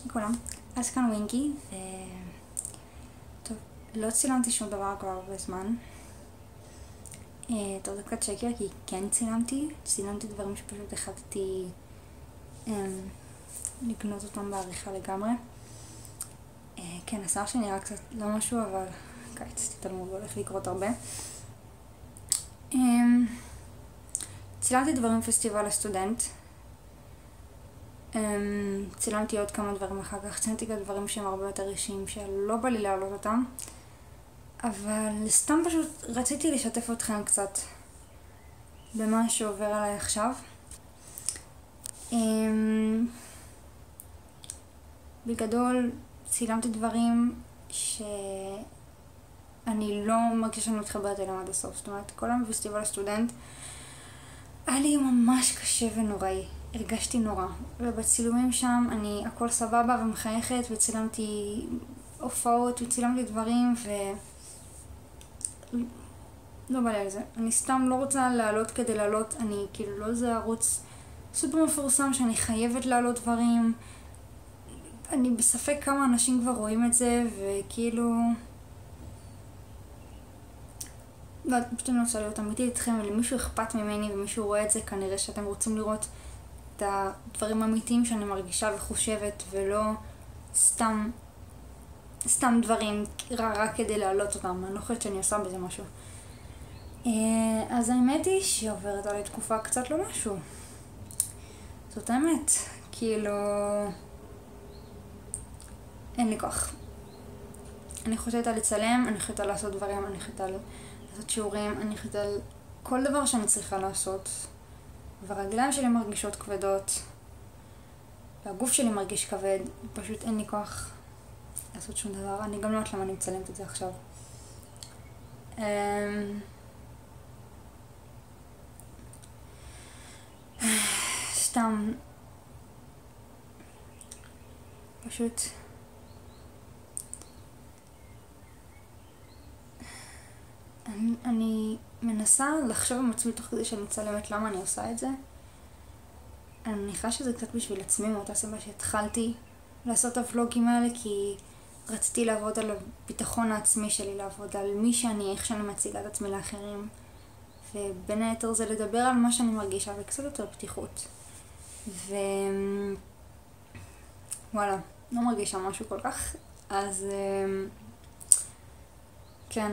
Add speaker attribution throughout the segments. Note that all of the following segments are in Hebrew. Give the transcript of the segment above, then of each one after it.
Speaker 1: כולם. אז כאן ווינקי, טוב, לא צילמתי שום דבר כבר הרבה זמן. טוב, זה קצת שקר, כי כן צילמתי דברים שפשוט החלטתי לקנות אותם בעריכה לגמרי. כן, השיער שלי נראה קצת לא משהו, אבל קיץ, תתעלמו, זה הולך לקרות הרבה. צילמתי דברים בפסטיבל הסטודנט. צילמתי עוד כמה דברים אחר כך, צילמתי גם דברים שהם הרבה יותר אישיים שלא בא לי להעלות אותם, אבל סתם פשוט רציתי לשתף אתכם קצת במה שעובר עליי עכשיו. בגדול צילמתי דברים שאני לא מרגישה שאני מתחברת אליהם עד הסוף. זאת אומרת, כל היום בפסטיבל הסטודנט היה לי ממש קשה ונוראי, הרגשתי נורא, ובצילומים שם אני הכל סבבה ומחייכת, וצילמתי הופעות וצילמתי דברים לא בא לי על זה. אני סתם לא רוצה לעלות כדי לעלות, אני כאילו לא זה ערוץ סופר מפורסם שאני חייבת לעלות דברים. אני בספק כמה אנשים כבר רואים את זה, וכאילו לא, פשוט אני רוצה להיות אמיתית איתכם, ולמישהו אכפת ממני ומישהו רואה את זה, כנראה שאתם רוצים לראות את הדברים האמיתיים שאני מרגישה וחושבת, ולא סתם דברים רק כדי להעלות אותם. אני לא חושבת שאני עושה בזה משהו. אז האמת היא שעוברת עלי תקופה קצת לא משהו. זאת האמת, כאילו אין לי כוח. אני חושבת על לצלם, אני חושבת על לעשות דברים, אני חושבת על לעשות שיעורים, אני חושבת על כל דבר שאני צריכה לעשות, והרגליים שלי מרגישות כבדות והגוף שלי מרגיש כבד, פשוט אין לי כוח לעשות שום דבר. אני גם לא יודעת למה אני מצלמת את זה עכשיו. סתם פשוט אני מנסה לחשוב עם עצמי תוך כדי שאני מצלמת למה אני עושה את זה. אני מניחה שזה קצת בשביל עצמי, מאותה סיבה שהתחלתי לעשות את הוולוגים האלה, כי רציתי לעבוד על הביטחון העצמי שלי, לעבוד על מי שאני, איך שאני מציגה את עצמי לאחרים, ובין היתר זה לדבר על מה שאני מרגישה וקצת יותר פתיחות. וואלה, לא מרגישה משהו כל כך, אז כן,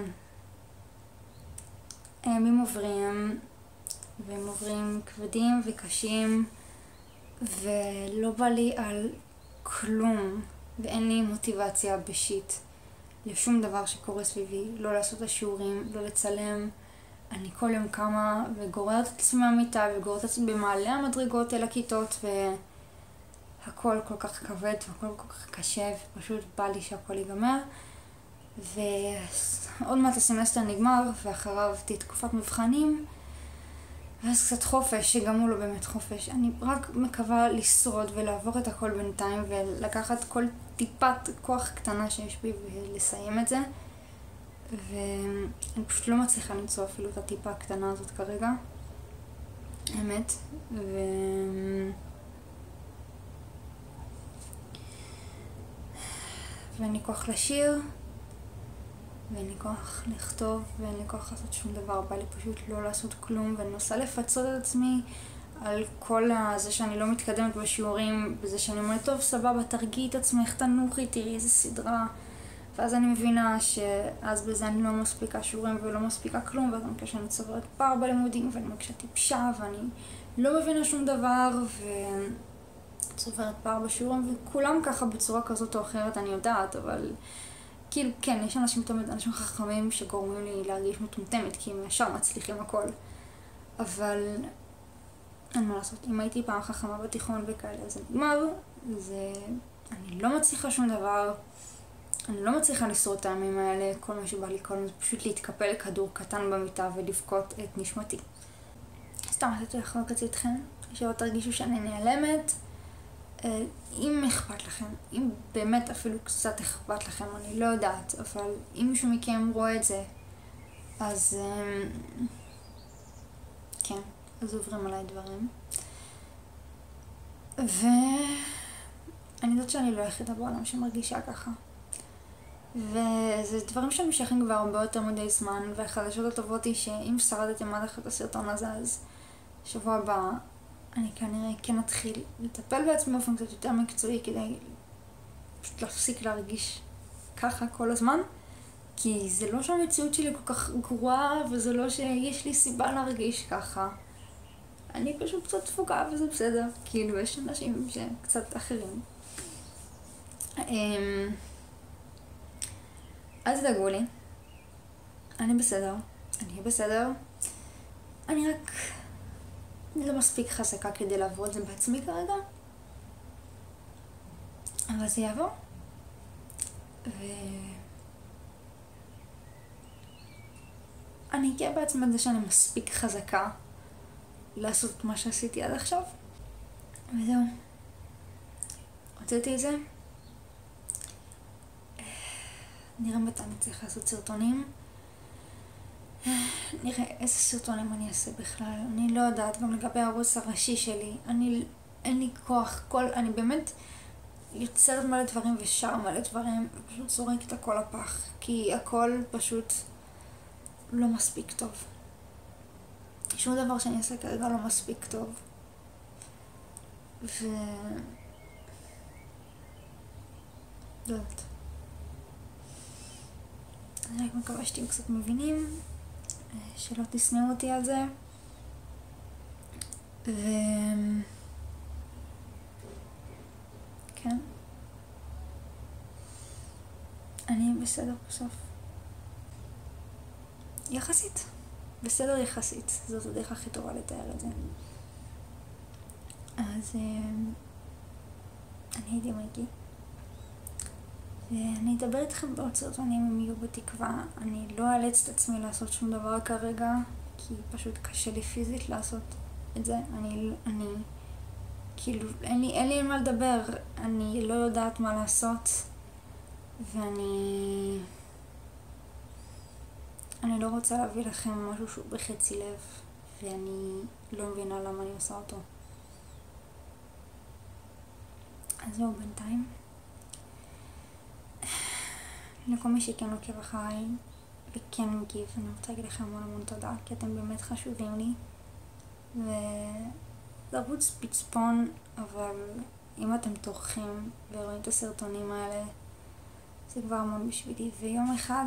Speaker 1: הימים עוברים, והם עוברים כבדים וקשים, ולא בא לי על כלום, ואין לי מוטיבציה בשיט לשום דבר שקורה סביבי, לא לעשות את השיעורים, לא לצלם. אני כל יום קמה וגוררת את עצמי מהמיטה וגוררת את עצמי במעלה המדרגות אל הכיתות, והכל כל כך כבד והכל כל כך קשה, ופשוט בא לי שהכל ייגמר. ועוד מעט הסמסטר נגמר, ואחריו תהיה תקופת מבחנים, ואז קצת חופש, שגם הוא לא באמת חופש. אני רק מקווה לשרוד ולעבור את הכל בינתיים, ולקחת כל טיפת כוח קטנה שיש בי ולסיים את זה. ואני פשוט לא מצליחה למצוא אפילו את הטיפה הקטנה הזאת כרגע, האמת. ואין לי כוח לשיר, ואין לי כוח לכתוב, ואין לי כוח לעשות שום דבר. בא לי פשוט לא לעשות כלום, ואני מנסה לפצות את עצמי על כל זה שאני לא מתקדמת בשיעורים, בזה שאני אומרת, טוב, סבבה, תרגיעי את עצמך, תנוחי, תראי איזה סדרה. ואז אני מבינה שאז בזה אני לא מספיקה שיעורים ולא מספיקה כלום, ואז אני מרגישה שאני צוברת פער בלימודים, ואני מרגישה טיפשה, ואני לא מבינה שום דבר, וצוברת פער בשיעורים, וכולם ככה בצורה כזאת או אחרת, אני יודעת, אבל כאילו, כן, יש אנשים חכמים שגורמים לי להרגיש מטומטמת, כי הם ישר מצליחים הכל. אבל אין מה לעשות, אם הייתי פעם חכמה בתיכון וכאלה, זה נגמר, אני לא מצליחה שום דבר. אני לא מצליחה לשרוד את הימים האלה. כל מה שבא לי קודם זה פשוט להתקפל לכדור קטן במיטה ולבכות את נשמתי. סתם רציתי לחלוק את זה איתכם, שלא תרגישו שאני נעלמת. אם אכפת לכם, אם באמת אפילו קצת אכפת לכם, אני לא יודעת, אבל אם מישהו מכם רואה את זה, אז כן, אז עוברים עליי דברים. ואני יודעת שאני לא היחידה בעולם שמרגישה ככה. וזה דברים שנמשכים כבר הרבה יותר מדי זמן, והחדשות הטובות היא שאם שרדתם עד אחת הסרטון הזה, אז שבוע הבא אני כנראה כן אתחיל לטפל בעצמי באופן קצת יותר מקצועי, כדי פשוט להפסיק להרגיש ככה כל הזמן. כי זה לא שהמציאות שלי כל כך גרועה, וזה לא שיש לי סיבה להרגיש ככה. אני פשוט קצת תפוקה וזה בסדר. כאילו, יש אנשים שקצת אחרים. אל תדאגו לי. אני בסדר. אני בסדר. אני רק לא מספיק חזקה כדי לעבור את זה בעצמי כרגע. אבל זה יעבור. אני אגיע בעצמי את זה שאני מספיק חזקה לעשות את מה שעשיתי עד עכשיו. וזהו. הוצאתי את זה. נראה מתי אני צריך לעשות סרטונים. נראה איזה סרטונים אני אעשה בכלל. אני לא יודעת, גם לגבי הערוץ הראשי שלי. אין לי כוח. אני באמת יוצרת מלא דברים ושר מלא דברים, ופשוט זורק את הכל לפח. כי הכל פשוט לא מספיק טוב. שום דבר שאני אעשה כרגע לא מספיק טוב. לא יודעת. אני רק מקווה שאתם קצת מבינים, שלא תשנאו אותי על זה. כן. אני בסדר בסוף. יחסית. בסדר יחסית. זאת הדרך הכי טובה לתאר את זה. אז אני הייתי מגי. ואני אדבר איתכם בעוד סרטונים אם יהיו בתקווה. אני לא אאלץ את עצמי לעשות שום דבר כרגע, כי פשוט קשה לי פיזית לעשות את זה. כאילו, אין לי מה לדבר. אני לא יודעת מה לעשות. ואני לא רוצה להביא לכם משהו שהוא בחצי לב, ואני לא מבינה למה אני עושה אותו. אז זהו בינתיים. לכל מי שכן עוקב אחריי וכן מגיב, אני רוצה להגיד לכם המון תודה, כי אתם באמת חשובים לי. וזה ערוץ פצפון, אבל אם אתם תורכים ורואים את הסרטונים האלה, זה כבר המון בשבילי, ויום אחד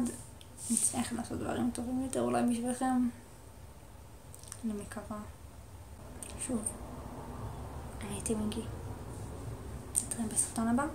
Speaker 1: נצטרך לעשות דברים טובים יותר אולי בשבילכם. אני מקווה. שוב, אני הייתי מגי. נתראה בסרטון הבא.